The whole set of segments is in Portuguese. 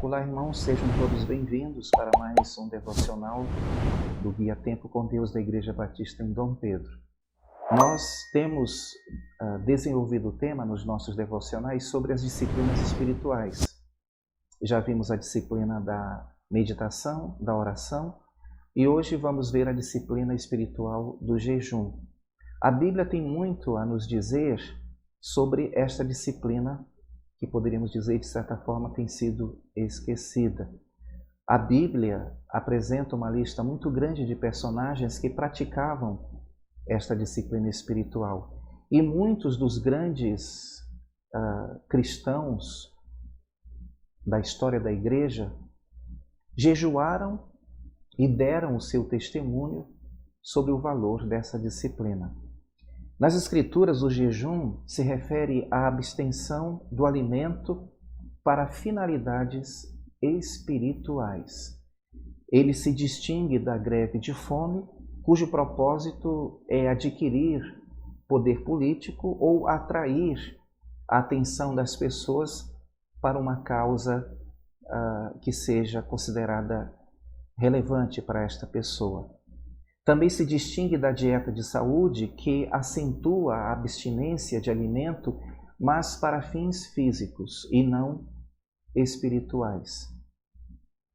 Olá, irmãos, sejam todos bem-vindos para mais um devocional do Guia Tempo com Deus da Igreja Batista em Dom Pedro. Nós temos desenvolvido o tema nos nossos devocionais sobre as disciplinas espirituais. Já vimos a disciplina da meditação, da oração, e hoje vamos ver a disciplina espiritual do jejum. A Bíblia tem muito a nos dizer sobre esta disciplina que poderíamos dizer, de certa forma, tem sido esquecida. A Bíblia apresenta uma lista muito grande de personagens que praticavam esta disciplina espiritual. E muitos dos grandes cristãos da história da Igreja jejuaram e deram o seu testemunho sobre o valor dessa disciplina. Nas Escrituras, o jejum se refere à abstenção do alimento para finalidades espirituais. Ele se distingue da greve de fome, cujo propósito é adquirir poder político ou atrair a atenção das pessoas para uma causa que seja considerada relevante para esta pessoa. Também se distingue da dieta de saúde, que acentua a abstinência de alimento, mas para fins físicos e não espirituais.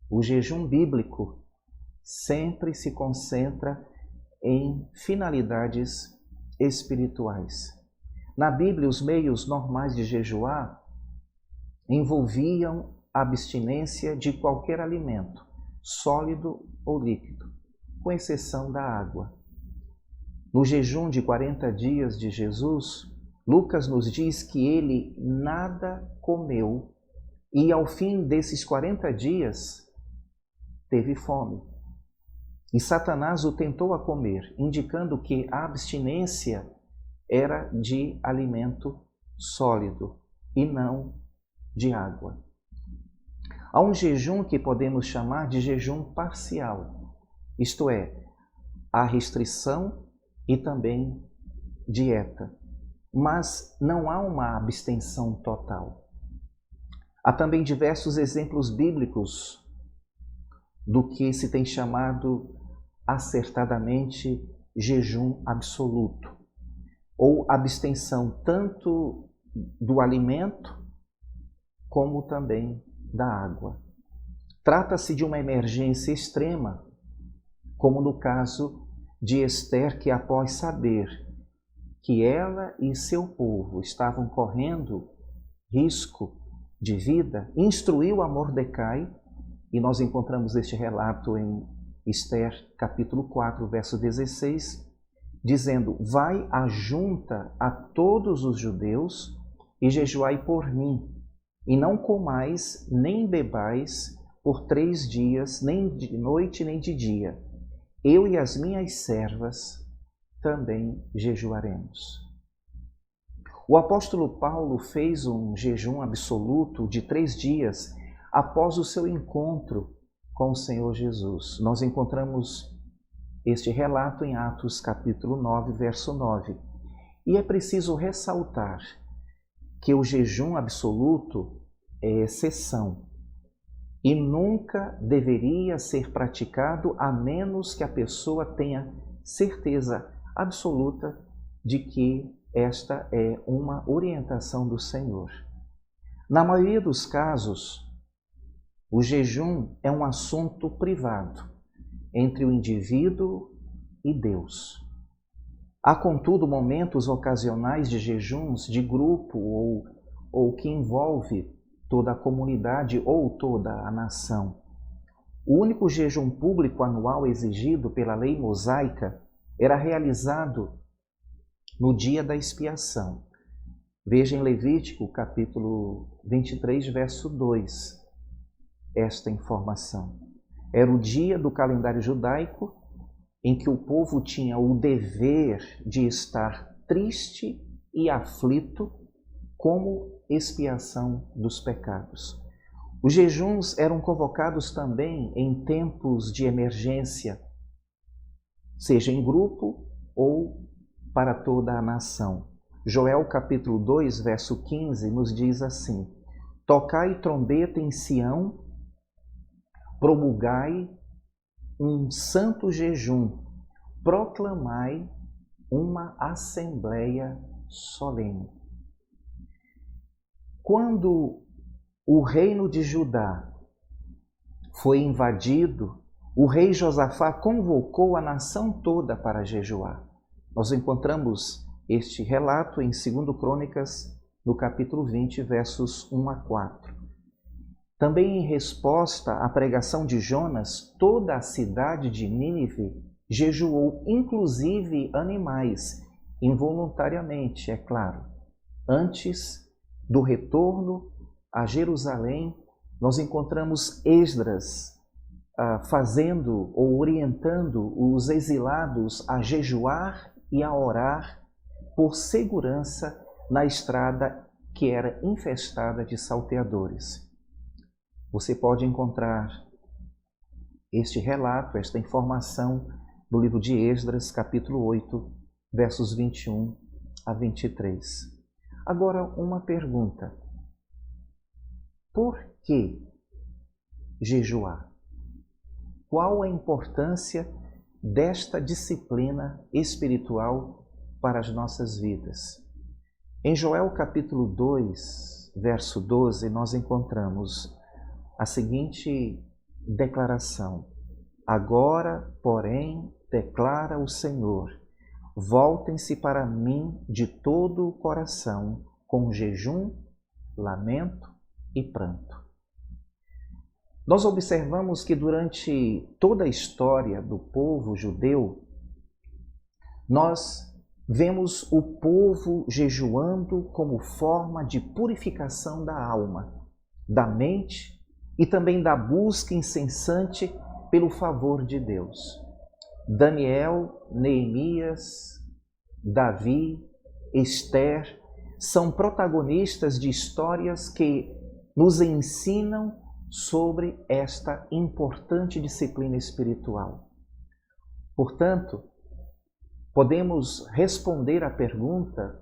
O jejum bíblico sempre se concentra em finalidades espirituais. Na Bíblia, os meios normais de jejuar envolviam a abstinência de qualquer alimento, sólido ou líquido, com exceção da água. No jejum de 40 dias de Jesus, Lucas nos diz que ele nada comeu e ao fim desses 40 dias teve fome. E Satanás o tentou a comer, indicando que a abstinência era de alimento sólido e não de água. Há um jejum que podemos chamar de jejum parcial. Isto é, a restrição e também dieta. Mas não há uma abstenção total. Há também diversos exemplos bíblicos do que se tem chamado acertadamente jejum absoluto, ou abstenção tanto do alimento como também da água. Trata-se de uma emergência extrema, como no caso de Ester, que após saber que ela e seu povo estavam correndo risco de vida, instruiu a Mordecai, e nós encontramos este relato em Ester, capítulo 4, verso 16, dizendo: vai à junta a todos os judeus e jejuai por mim, e não comais nem bebais por 3 dias, nem de noite nem de dia. Eu e as minhas servas também jejuaremos. O apóstolo Paulo fez um jejum absoluto de 3 dias após o seu encontro com o Senhor Jesus. Nós encontramos este relato em Atos capítulo 9, verso 9. E é preciso ressaltar que o jejum absoluto é exceção e nunca deveria ser praticado a menos que a pessoa tenha certeza absoluta de que esta é uma orientação do Senhor. Na maioria dos casos, o jejum é um assunto privado entre o indivíduo e Deus. Há, contudo, momentos ocasionais de jejuns de grupo ou que envolve toda a comunidade ou toda a nação. O único jejum público anual exigido pela lei mosaica era realizado no dia da expiação. Veja em Levítico, capítulo 23, verso 2, esta informação. Era o dia do calendário judaico em que o povo tinha o dever de estar triste e aflito como expiação dos pecados. Os jejuns eram convocados também em tempos de emergência, seja em grupo ou para toda a nação. Joel capítulo 2, verso 15, nos diz assim: tocai trombeta em Sião promulgai um santo jejum, proclamai uma assembleia solene. Quando o reino de Judá foi invadido, o rei Josafá convocou a nação toda para jejuar. Nós encontramos este relato em 2 Crônicas, no capítulo 20, versos 1 a 4. Também em resposta à pregação de Jonas, toda a cidade de Nínive jejuou, inclusive animais, involuntariamente, é claro. Antes do retorno a Jerusalém, nós encontramos Esdras fazendo ou orientando os exilados a jejuar e a orar por segurança na estrada que era infestada de salteadores. Você pode encontrar este relato, esta informação no livro de Esdras, capítulo 8, versos 21 a 23. Agora, uma pergunta. Por que jejuar? Qual a importância desta disciplina espiritual para as nossas vidas? Em Joel capítulo 2, verso 12, nós encontramos a seguinte declaração: Agora, porém, declara o Senhor, voltem-se para mim de todo o coração, com jejum, lamento e pranto. Nós observamos que durante toda a história do povo judeu, nós vemos o povo jejuando como forma de purificação da alma, da mente e também da busca incessante pelo favor de Deus. Daniel, Neemias, Davi, Esther são protagonistas de histórias que nos ensinam sobre esta importante disciplina espiritual. Portanto, podemos responder à pergunta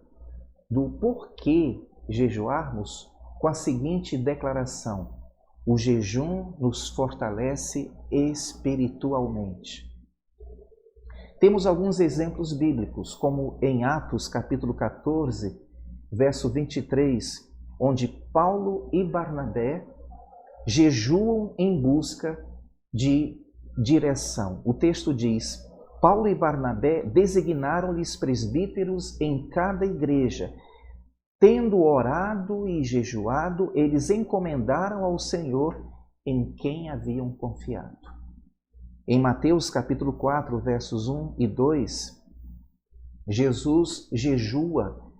do porquê jejuarmos com a seguinte declaração: o jejum nos fortalece espiritualmente. Temos alguns exemplos bíblicos, como em Atos capítulo 14, verso 23, onde Paulo e Barnabé jejuam em busca de direção. O texto diz: Paulo e Barnabé designaram-lhes presbíteros em cada igreja. Tendo orado e jejuado, eles encomendaram ao Senhor em quem haviam confiado. Em Mateus capítulo 4, versos 1 e 2, Jesus jejua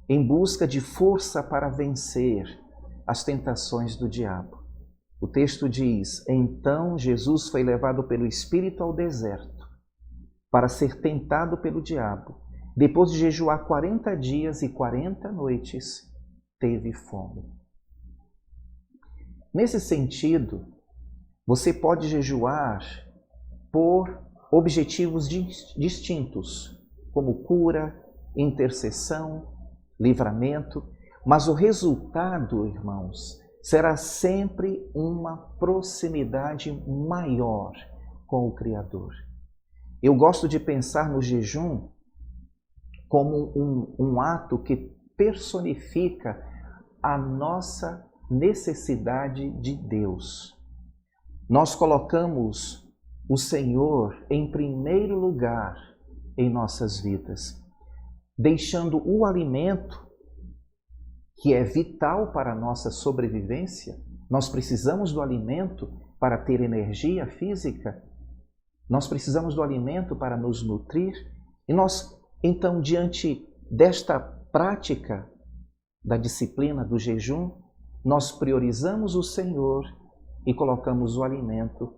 em busca de força para vencer as tentações do diabo. O texto diz: Então Jesus foi levado pelo Espírito ao deserto para ser tentado pelo diabo. Depois de jejuar 40 dias e 40 noites, teve fome. Nesse sentido, você pode jejuar por objetivos distintos, como cura, intercessão, livramento, mas o resultado, irmãos, será sempre uma proximidade maior com o Criador. Eu gosto de pensar no jejum como um ato que personifica a nossa necessidade de Deus. Nós colocamos o Senhor em primeiro lugar em nossas vidas, deixando o alimento, que é vital para a nossa sobrevivência. Nós precisamos do alimento para ter energia física, nós precisamos do alimento para nos nutrir, e nós, então, diante desta prática da disciplina do jejum, nós priorizamos o Senhor e colocamos o alimento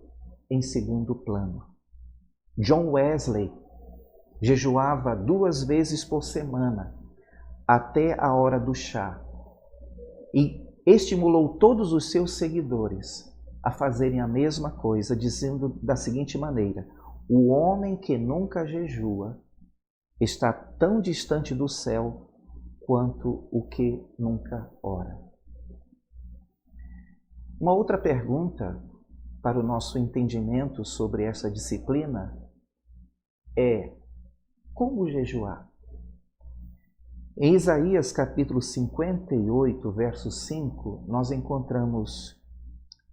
em segundo plano. John Wesley jejuava 2 vezes por semana, até a hora do chá, e estimulou todos os seus seguidores a fazerem a mesma coisa, dizendo da seguinte maneira: o homem que nunca jejua está tão distante do céu quanto o que nunca ora. Uma outra pergunta para o nosso entendimento sobre essa disciplina é como jejuar. Em Isaías capítulo 58, verso 5, nós encontramos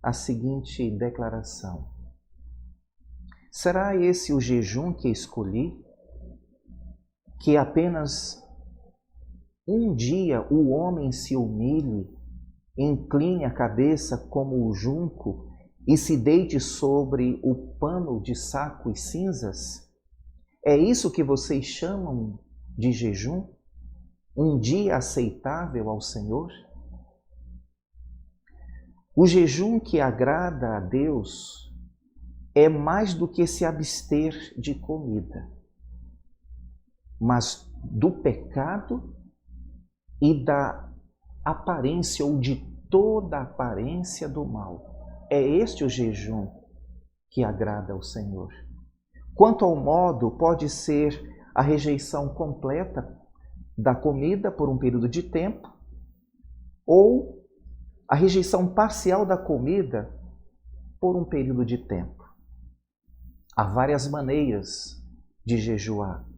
a seguinte declaração: será esse o jejum que escolhi? Que apenas um dia o homem se humilhe, incline a cabeça como o junco e se deite sobre o pano de saco e cinzas? É isso que vocês chamam de jejum? Um dia aceitável ao Senhor? O jejum que agrada a Deus é mais do que se abster de comida, mas do pecado e da aparência ou de toda a aparência do mal. É este o jejum que agrada ao Senhor. Quanto ao modo, pode ser a rejeição completa da comida por um período de tempo ou a rejeição parcial da comida por um período de tempo. Há várias maneiras de jejuar.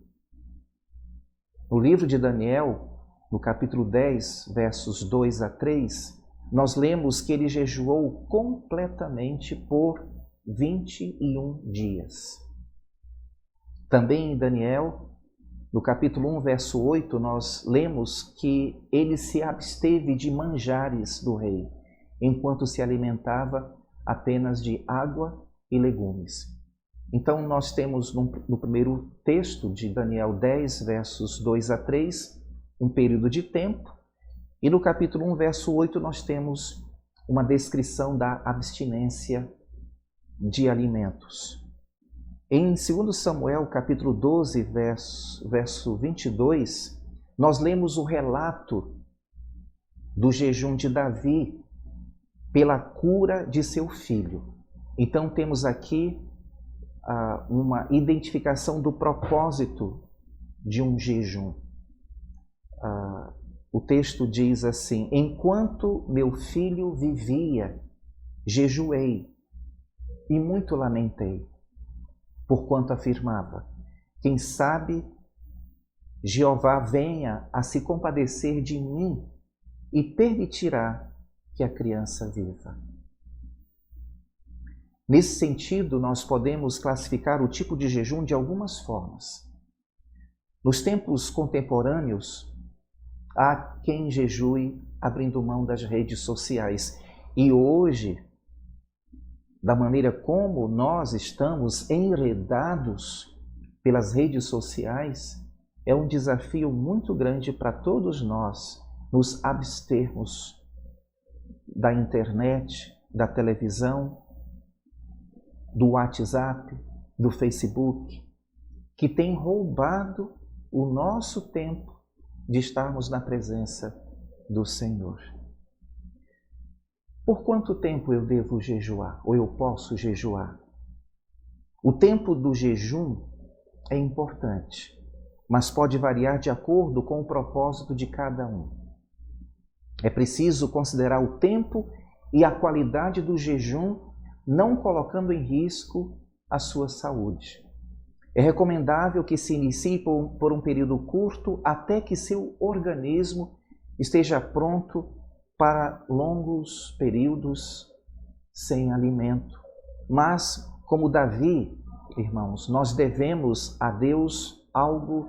No livro de Daniel, no capítulo 10, versos 2 a 3, nós lemos que ele jejuou completamente por 21 dias. Também em Daniel, no capítulo 1, verso 8, nós lemos que ele se absteve de manjares do rei, enquanto se alimentava apenas de água e legumes. Então, nós temos no primeiro texto de Daniel 10, versos 2 a 3, um período de tempo, e no capítulo 1, verso 8, nós temos uma descrição da abstinência de alimentos. Em 2 Samuel, capítulo 12, verso 22, nós lemos o relato do jejum de Davi pela cura de seu filho. Então, temos aqui uma identificação do propósito de um jejum. O texto diz assim: enquanto meu filho vivia, jejuei e muito lamentei, porquanto afirmava: quem sabe Jeová venha a se compadecer de mim e permitirá que a criança viva. Nesse sentido, nós podemos classificar o tipo de jejum de algumas formas. Nos tempos contemporâneos, há quem jejue abrindo mão das redes sociais. E hoje, da maneira como nós estamos enredados pelas redes sociais, é um desafio muito grande para todos nós nos abstermos da internet, da televisão, do WhatsApp, do Facebook, que tem roubado o nosso tempo de estarmos na presença do Senhor. Por quanto tempo eu devo jejuar, ou eu posso jejuar? O tempo do jejum é importante, mas pode variar de acordo com o propósito de cada um. É preciso considerar o tempo e a qualidade do jejum, não colocando em risco a sua saúde. É recomendável que se inicie por um período curto até que seu organismo esteja pronto para longos períodos sem alimento. Mas, como Davi, irmãos, nós devemos a Deus algo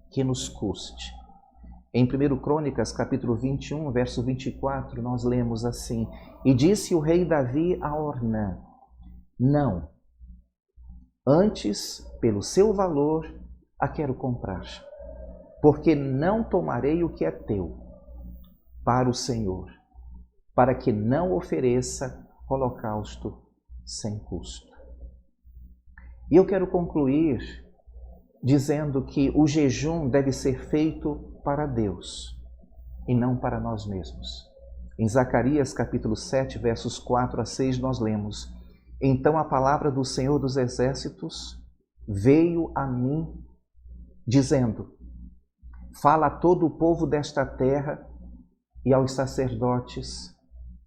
que nos custe. Em 1 Crônicas, capítulo 21, verso 24, nós lemos assim: e disse o rei Davi a Ornã: não, antes, pelo seu valor, a quero comprar, porque não tomarei o que é teu para o Senhor, para que não ofereça holocausto sem custo. E eu quero concluir dizendo que o jejum deve ser feito para Deus e não para nós mesmos. Em Zacarias capítulo 7, versos 4 a 6, nós lemos: então a palavra do Senhor dos Exércitos veio a mim, dizendo: fala a todo o povo desta terra e aos sacerdotes,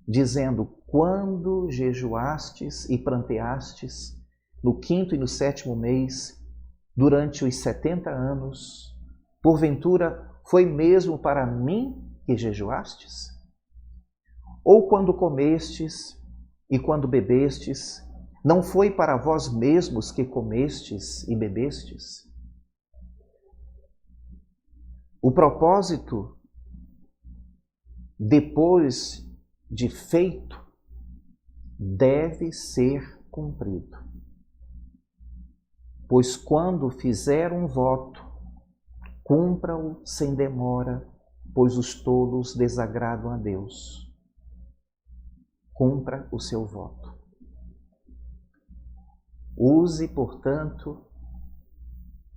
dizendo: quando jejuastes e pranteastes, no 5º e no 7º mês, durante os 70 anos, porventura foi mesmo para mim que jejuastes? Ou quando comestes e quando bebestes, não foi para vós mesmos que comestes e bebestes? O propósito, depois de feito, deve ser cumprido. Pois quando fizer um voto, cumpra-o sem demora, pois os tolos desagradam a Deus. Cumpra o seu voto. Use, portanto,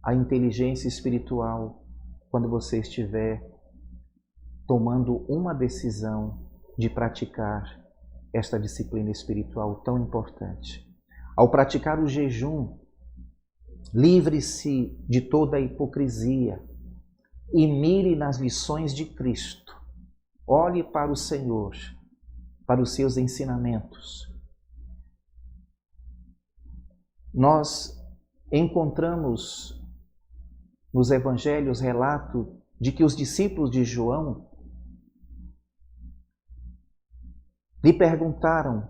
a inteligência espiritual quando você estiver tomando uma decisão de praticar esta disciplina espiritual tão importante. Ao praticar o jejum, livre-se de toda a hipocrisia e mire nas lições de Cristo. Olhe para o Senhor, para os seus ensinamentos. Nós encontramos nos evangelhos relato de que os discípulos de João lhe perguntaram: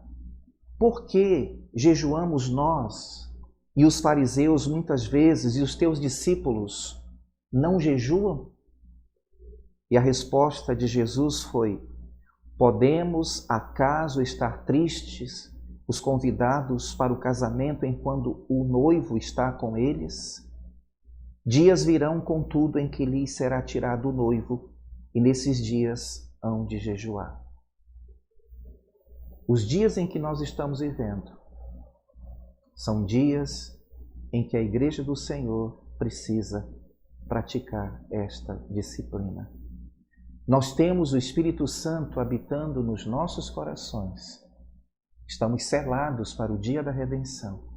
por que jejuamos nós e os fariseus muitas vezes e os teus discípulos não jejuam? E a resposta de Jesus foi: podemos acaso estar tristes, os convidados para o casamento, enquanto o noivo está com eles? Dias virão, contudo, em que lhes será tirado o noivo, e nesses dias hão de jejuar. Os dias em que nós estamos vivendo são dias em que a Igreja do Senhor precisa praticar esta disciplina. Nós temos o Espírito Santo habitando nos nossos corações. Estamos selados para o dia da redenção.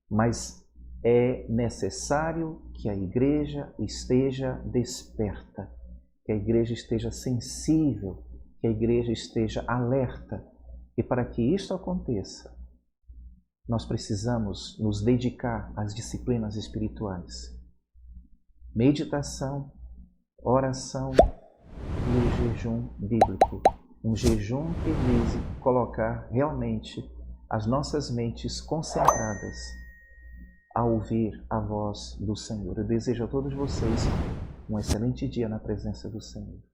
Mas é necessário que a Igreja esteja desperta, que a Igreja esteja sensível, que a Igreja esteja alerta. E para que isto aconteça, nós precisamos nos dedicar às disciplinas espirituais. Meditação, oração e o jejum bíblico. Um jejum que vise colocar realmente as nossas mentes concentradas a ouvir a voz do Senhor. Eu desejo a todos vocês um excelente dia na presença do Senhor.